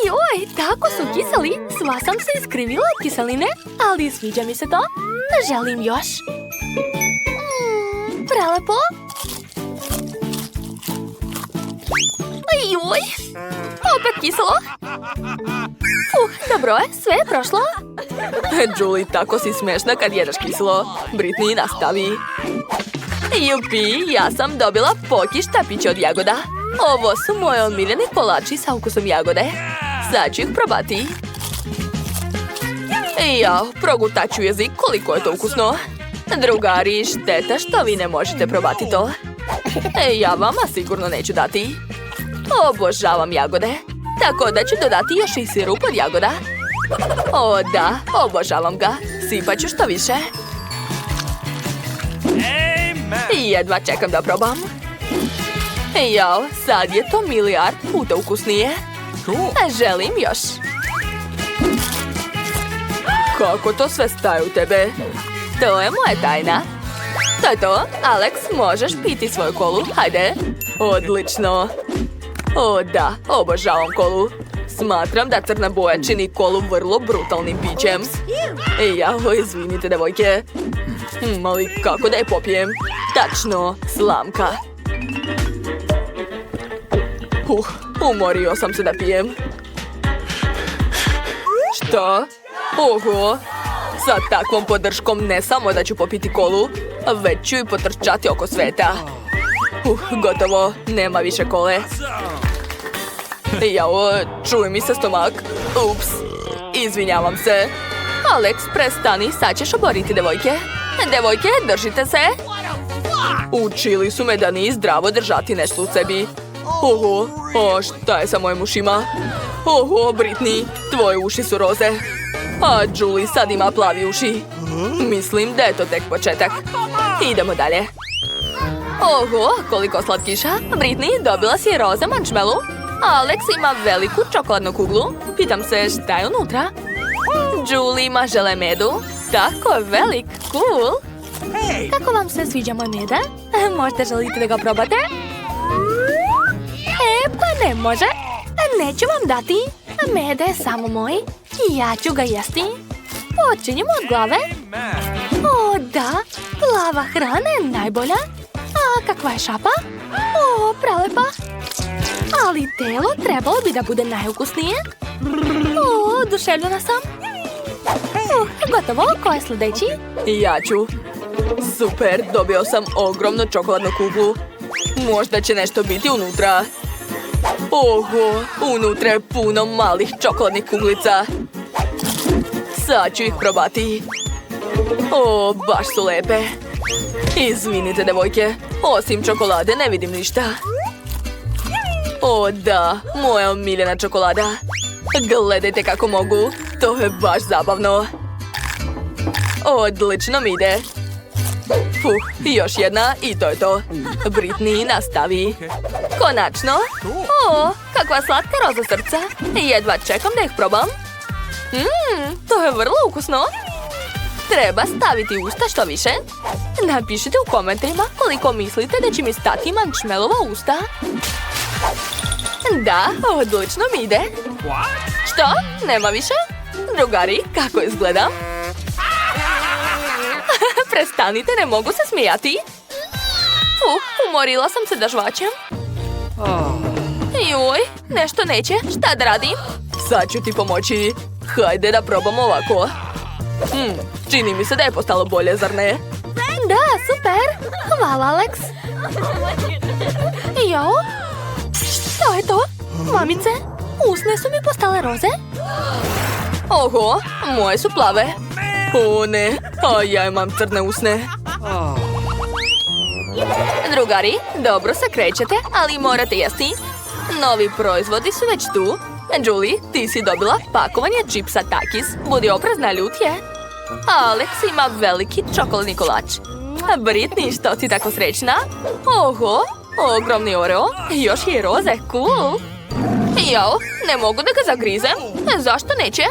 Joj, tako su kiseli. Sva sam se iskrivila od kiseline, ali sviđa mi se to. Želim još. Prelepo. Joj, opet kiselo. Dobro je, sve je prošlo. Julie, tako si smešna kad jedeš kiselo. Britney, nastavi. Jupi, ja sam dobila poki štapiće od jagoda. Ovo su moje omiljeni kolači sa ukusom jagode. Sad ću ih probati. Jao, progutat ću jezik, koliko je to ukusno. Drugari, šteta što vi ne možete probati to. Ja vama sigurno neću dati. Obožavam jagode. Tako da ću dodati još i sirup od jagoda. O da, obožavam ga. Sipat ću što više. Jedva čekam da probam. Jao, sad je to milijard puta ukusnije. Želim još. Kako to sve staje u tebe? To je moja tajna. To je to. Alex, možeš piti svoju kolu. Hajde. Odlično. O da, obožavam kolu. Smatram da crna boja čini kolu vrlo brutalnim pićem. Jao, izvinite, devojke. Ali kako da je popijem? Tačno, slamka. Umorio sam se da pijem. Što? Oho! Sa takvom podrškom ne samo da ću popiti kolu, već ću i potrčati oko sveta. Gotovo, nema više kole. Jao, čuje mi se stomak. Ups, izvinjavam se. Alex, prestani, sad ćeš oboriti devojke. Devojke, držite se. Učili su me da nije zdravo držati nešto u sebi. Oho, šta je sa mojim ušima? Oho, Britney, tvoje uši su roze. A Julie sad ima plavi uši. Mislim da je to tek početak. Idemo dalje. Oho, koliko slatkiša. Britney, dobila si roze mančmelu. Alex ima veliku čokoladnu kuglu. Pitam se šta je unutra. Julie ima žele medu. Tako je velik, cool. Kako vam se sviđa moj meda? Možda želite da ga probate? Pa ne može. Neću vam dati. Meda je samo moj. Ja ću ga jesti. Počinjemo od glave. O da, plava hrana je najbolja. A kakva je šapa? O, prelepa. Ali telo trebalo bi da bude najukusnije. O, oduševljena sam. Gotovo, ko je sljedeći? Ja ću. Super, dobio sam ogromnu čokoladnu kuglu. Možda će nešto biti unutra. Oho, unutra je puno malih čokoladnih kuglica. Sad ću ih probati. O, baš su lepe. Izvinite, devojke, osim čokolade ne vidim ništa. O da, moja omiljena čokolada. Gledajte kako mogu, to je baš zabavno. Odlično mi ide. Još jedna i to je to. Britney, nastavi. Konačno. O, kakva slatka roza srca. Jedva čekam da ih probam. To je vrlo ukusno. Treba staviti usta što više. Napišite u komentarima koliko mislite da će mi stati mančmelova usta. Da, odlično mi ide. Što? Nema više? Drugari, kako izgledam? Prestanite, ne mogu se smijati. Umorila sam se da žvačem. Joj, nešto neće. Šta da radim? Sad ću ti pomoći. Hajde da probamo ovako. Čini mi se da je postalo bolje, zar ne? Da, super! Hvala, Alex! Jo? Što je to? Mamice, usne su mi postale roze? Oho, moje su plave. O ne, a ja imam crne usne. Drugari, dobro se krećete, ali morate jesti. Novi proizvodi su već tu. Julie, ti si dobila pakovanje čipsa Takis. Budi oprezna, ljut je. Alex ima veliki čokoladni kolač. Britney, što si tako srećna? Oho, ogromni Oreo. Još je roze, cool. Jao, ne mogu da ga zagrizem. Zašto neće?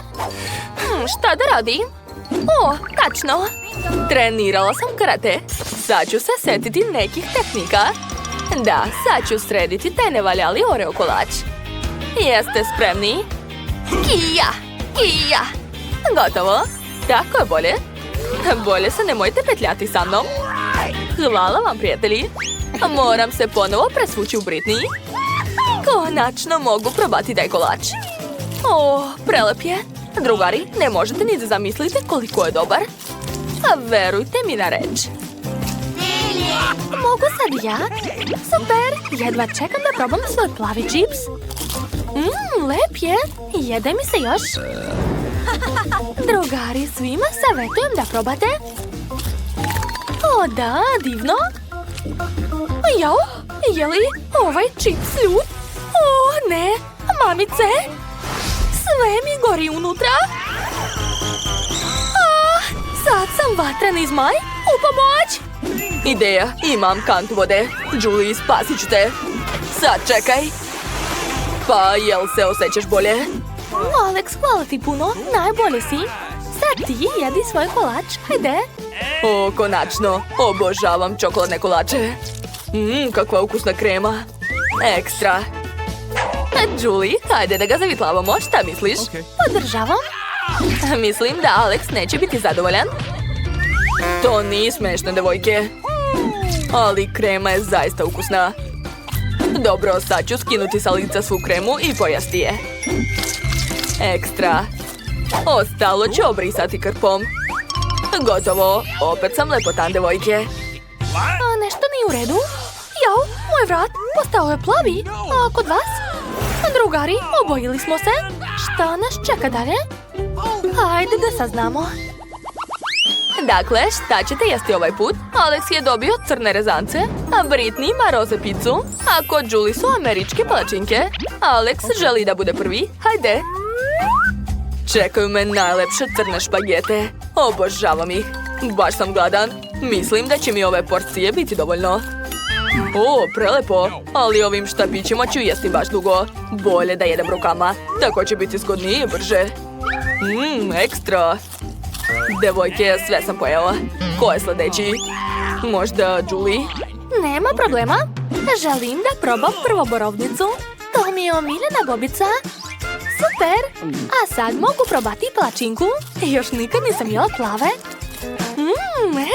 Šta da radi? O, tačno. Trenirala sam karate. Sad ću se setiti nekih tehnika. Da, sad ću srediti taj nevaljali Oreo kolač. Jeste spremni? Kija! Kija! Gotovo. Tako je bolje. Bolje se nemojte petljati sa mnom. Hvala vam, prijatelji. Moram se ponovo presvući u Britney. Konačno mogu probati taj kolač. O, prelep je. Drugari, ne možete ni da zamislite koliko je dobar. A verujte mi na reč. Mogu sad ja? Super! Jedva čekam da probam svoj plavi čips. Lep je. Jede mi se još. Drugari, svima savjetujem da probate. O da, divno. Jao, je li ovaj čips ljud? O ne, mamice. Sve mi gori unutra. Sad sam vatreni zmaj. U pomoć! Ideja, imam kantu vode. Julie, spasit ću te. Sad čekaj. Pa, jel se osjećaš bolje? Alex, hvala ti puno. Najbolje si. Sad ti jedi svoj kolač. Hajde. O, konačno. Obožavam čokoladne kolače. Kakva ukusna krema. Ekstra. Julie, hajde da ga zavitlavamo. Šta misliš? Podržavam. Mislim da Alex neće biti zadovoljan. To nije smešno, devojke. Ali krema je zaista ukusna. Dobro, sad ću skinuti sa lica svu kremu i pojasti je. Ekstra. Ostalo ću obrisati krpom. Gotovo. Opet sam lepotan, devojke. A nešto nije u redu. Jao, moj vrat postao je plavi. A kod vas? Drugari, obojili smo se. Šta nas čeka dalje? Hajde da saznamo. Dakle, šta ćete jesti ovaj put? Alex je dobio crne rezance, a Britney ima roze picu, a kod Julie su američke palačinke. Alex želi da bude prvi. Hajde! Čekaju me najlepše crne špagete. Obožavam ih. Baš sam gladan. Mislim da će mi ove porcije biti dovoljno. O, prelepo. Ali ovim štapićima ću jesti baš dugo. Bolje da jedem rukama. Tako će biti zgodnije i brže. Ekstra. Devojke, sve sam pojela. Ko je sljedeći? Možda Julie? Nema problema. Želim da probam prvo borovnicu. To mi je omiljena bobica. Super. A sad mogu probati palačinku. Još nikad nisam jela plave.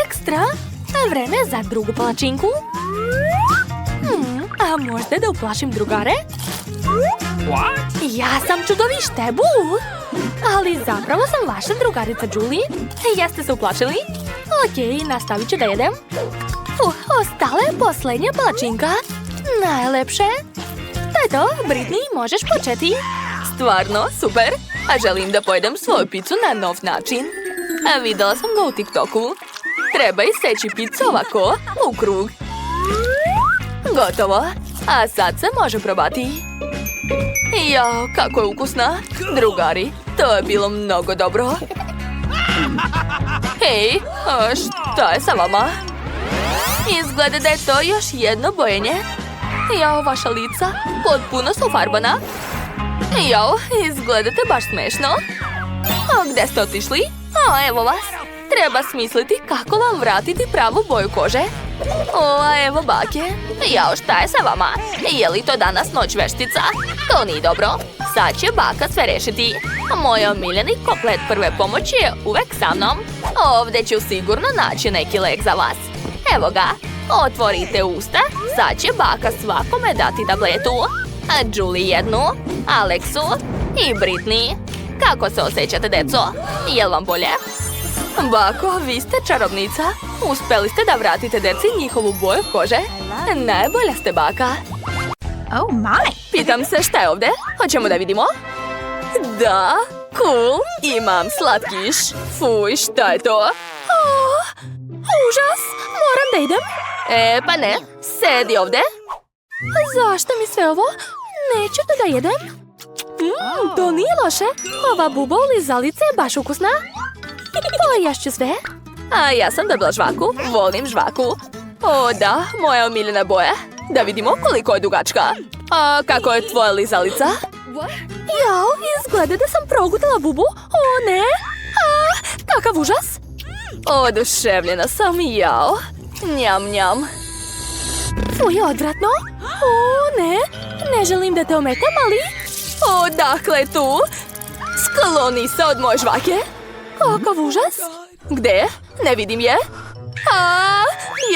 Ekstra. Vreme za drugu palačinku. A možda da uplašim drugare? Ja sam čudovište, bu! Ali zapravo sam vaša drugarica Julie. Jeste se uplašili? Okej, nastavit ću da jedem. Ostala je posljednja palačinka. Najlepše. To je to, Britney, možeš početi. Stvarno, super. A želim da pojedem svoju picu na nov način. A videla sam ga u TikToku. Treba iseći picu ovako, u krug. Gotovo. A sad se može probati. Jao, kako je ukusna. Drugari, to je bilo mnogo dobro. Hej, šta je sa vama? Izgleda da je to još jedno bojenje. Jao, vaša lica potpuno su farbana. Jao, izgledate baš smešno. A gde ste otišli? A evo vas. Treba smisliti kako vam vratiti pravu boju kože. O, a evo bake. Jao, šta je sa vama? Je li to danas noć veštica? To nije dobro. Sad će baka sve rešiti. Moj omiljeni komplet prve pomoći je uvek sa mnom. Ovdje ću sigurno naći neki lek za vas. Evo ga. Otvorite usta. Sad će baka svakome dati tabletu. A Julie jednu, Alexu I Britney. Kako se osjećate, deco? Jel vam bolje? Bako, vi ste čarobnica. Uspeli ste da vratite deci njihovu boju kože. Najbolja ste, baka. Oh my! Pitam se šta je ovdje? Hoćemo da vidimo? Da, cool. Imam slatkiš. Fuj, šta je to? Užas! Moram da idem. Pa ne, sedi ovdje. Zašto mi sve ovo? Neću to da jedem. To nije loše. Ova buba u lizalice je baš ukusna. Poješću sve. A ja sam dobila žvaku. Volim žvaku. O da, moja omiljena boja. Da vidimo koliko je dugačka. A kako je tvoja lizalica? Jao, izgleda da sam progutala bubu. O ne! Kakav užas! Oduševljena sam, jao. Njam, njam. Fuj, odvratno. O ne, ne želim da te ometam, ali... Odakle tu? Skloni se od moje žvake. Kakav užas! Gde? Ne vidim je.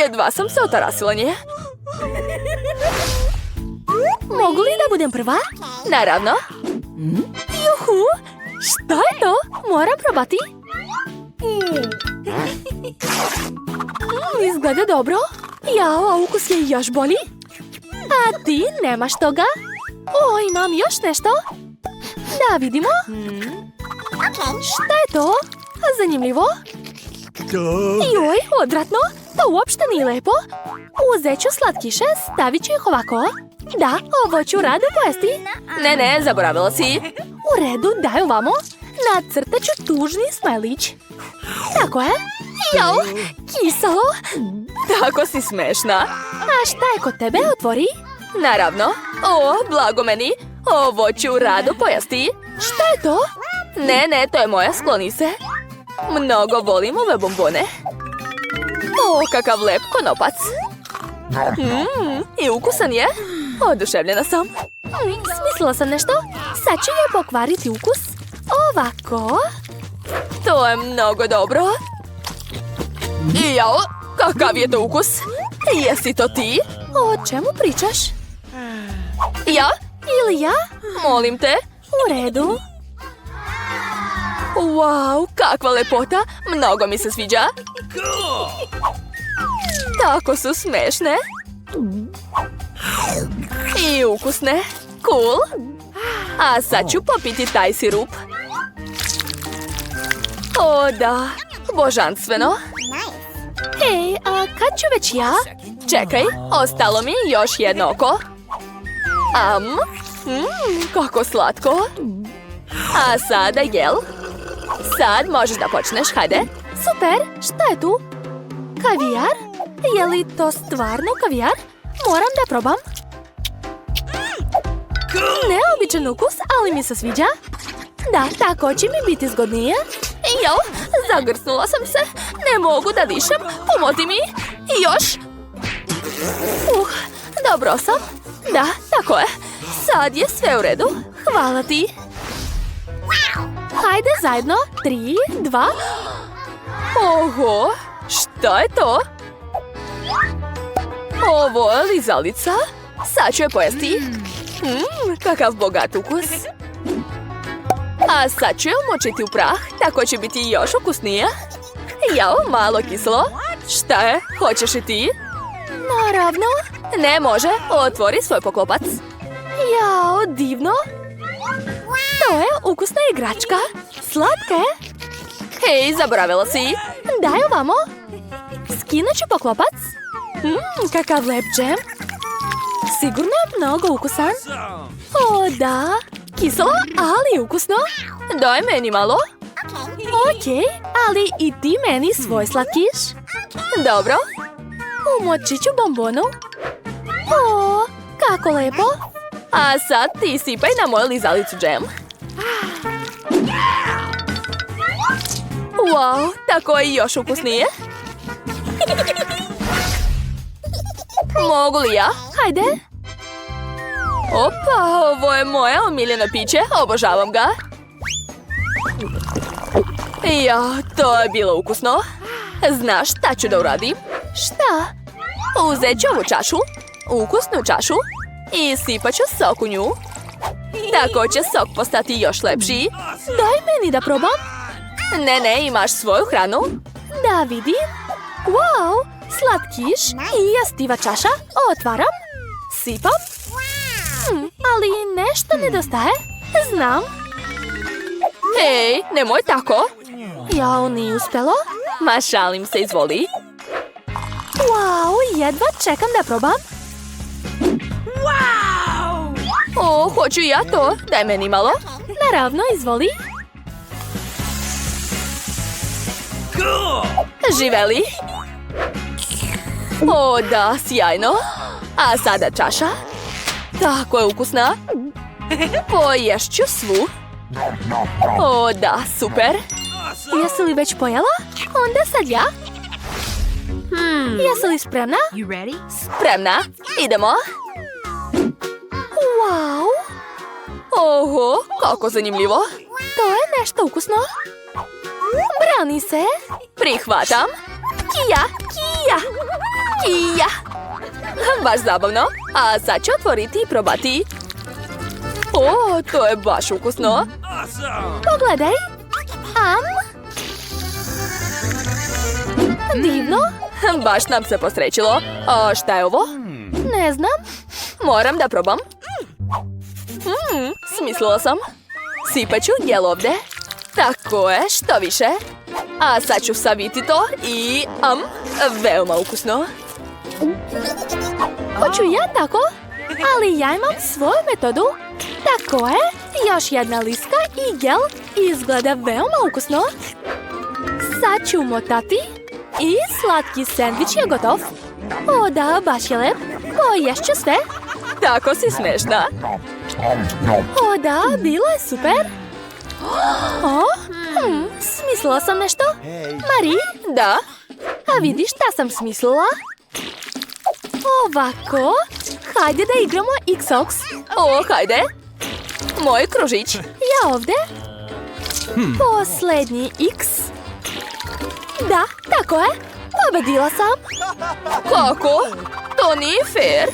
Jedva sam se otarasila nje. Mogu li da budem prva? Naravno. Juhu! Šta je to? Moram probati. Izgleda dobro. Jao, a ukus je još bolji. A ti nemaš toga? O, imam još nešto. Da vidimo. Šta je to? Zanimljivo. Joj, odvratno. To uopšte nije lepo. Uzet ću slatkiše, stavit ću ih ovako. Da, ovo ću rado pojesti. Ne, zaboravila si. U redu, daj ovamo. Nacrtat ću tužni smajlić. Tako je. Jao, kiselo. Tako si smešna. A šta je kod tebe? Otvori. Naravno. O, blago meni. Ovo ću rado pojesti. Šta je to? Ne, to je moja, skloni se. Mnogo volim ove bombone. O, kakav lep konopac. I ukusan je. Oduševljena sam. Smislila sam nešto. Sad ću joj pokvariti ukus. Ovako. To je mnogo dobro. Jao, kakav je to ukus? Jesi to ti? O čemu pričaš? Ja? Ili ja? Molim te. U redu. Wow, kakva lepota. Mnogo mi se sviđa. Tako su smešne. I ukusne. Cool. A sad ću popiti taj sirup. O da, božanstveno. Hej, a kad ću već ja? Čekaj, ostalo mi još jedno oko. Kako slatko. A sada jel? Sad možeš da počneš, hajde. Super, šta je tu? Kavijar? Je li to stvarno kavijar? Moram da probam. Neobičan ukus, ali mi se sviđa. Da, tako će mi biti zgodnije. Jao, zagrsnula sam se. Ne mogu da dišem. Pomozi mi. Još. Dobro sam. Da, tako je. Sad je sve u redu. Hvala ti. Hajde zajedno. 3, 2. Oho, šta je to? Ovo je lizalica. Sad ću je pojesti. Kakav bogat ukus. A sad ću je umočiti u prah, tako će biti još ukusnije. Jao, malo kiselo. Šta je? Hoćeš i ti? Naravno. Ne može, otvori svoj poklopac. Jao, divno. To je ukusna igračka. Slatka je. Hej, zaboravila si. Daj ovamo. Skinut ću poklopac. Kakav lep džem. Sigurno je mnogo ukusan. O da, kiselo, ali ukusno. Daj meni malo. Okej, ali i ti meni svoj slatkiš. Dobro. Umočit ću bombonu. O, kako lepo. A sad ti sipaj na moju lizalicu džem. Wow, tako je još ukusnije. Mogu li ja? Hajde. Opa, ovo je moje omiljeno piće, obožavam ga. Ja, to je bilo ukusno. Znaš šta ću da uradim? Šta? Uzet ću ovu čašu, ukusnu čašu, i sipat ću sok u nju. Tako će sok postati još lepši. Daj meni da probam. Ne, imaš svoju hranu. Da vidim. Wow, slatkiš i jestiva čaša. Otvaram. Sipam. Ali nešto nedostaje. Znam. Ej, nemoj tako. Jao, nije uspjelo. Ma šalim se, izvoli. Wow, jedva čekam da probam. O, hoću ja to. Daj meni malo. Naravno, izvoli. Živeli. O, da, sjajno. A sada čaša. Tako je ukusna. Poješću svu. O, da, super. Jesi li već pojela? Onda sad ja. Jesi li spremna? You ready? Spremna. Idemo. Wow, Oho, kako zanimljivo. to je nešto ukusno. Brani se. Prihvatam. Kija. Baš zabavno. A sad ću otvoriti i probati. O, to je baš ukusno. Pogledaj. Divno. Baš nam se posrećilo. A šta je ovo? Ne znam. Moram da probam. Smislila sam. Sipaću jel ovde. Tako je, što više. A sad ću saviti to i... veoma ukusno. Hoću ja tako, ali ja imam svoju metodu. Tako je, još jedna liska i gel izgleda veoma ukusno. Sad ću motati i slatki sendvič je gotov. O da, baš je lep. Poješću sve. Tako si smešna. O da, bilo je super. Smislila sam nešto. Mari, Da, a vidiš šta sam smislila? Ovako, hajde da igramo X-Ox. o, hajde. Moj kružić. Ja ovde. Posljednji X. Da, tako je. Pobedila sam. Kako? To nije fair.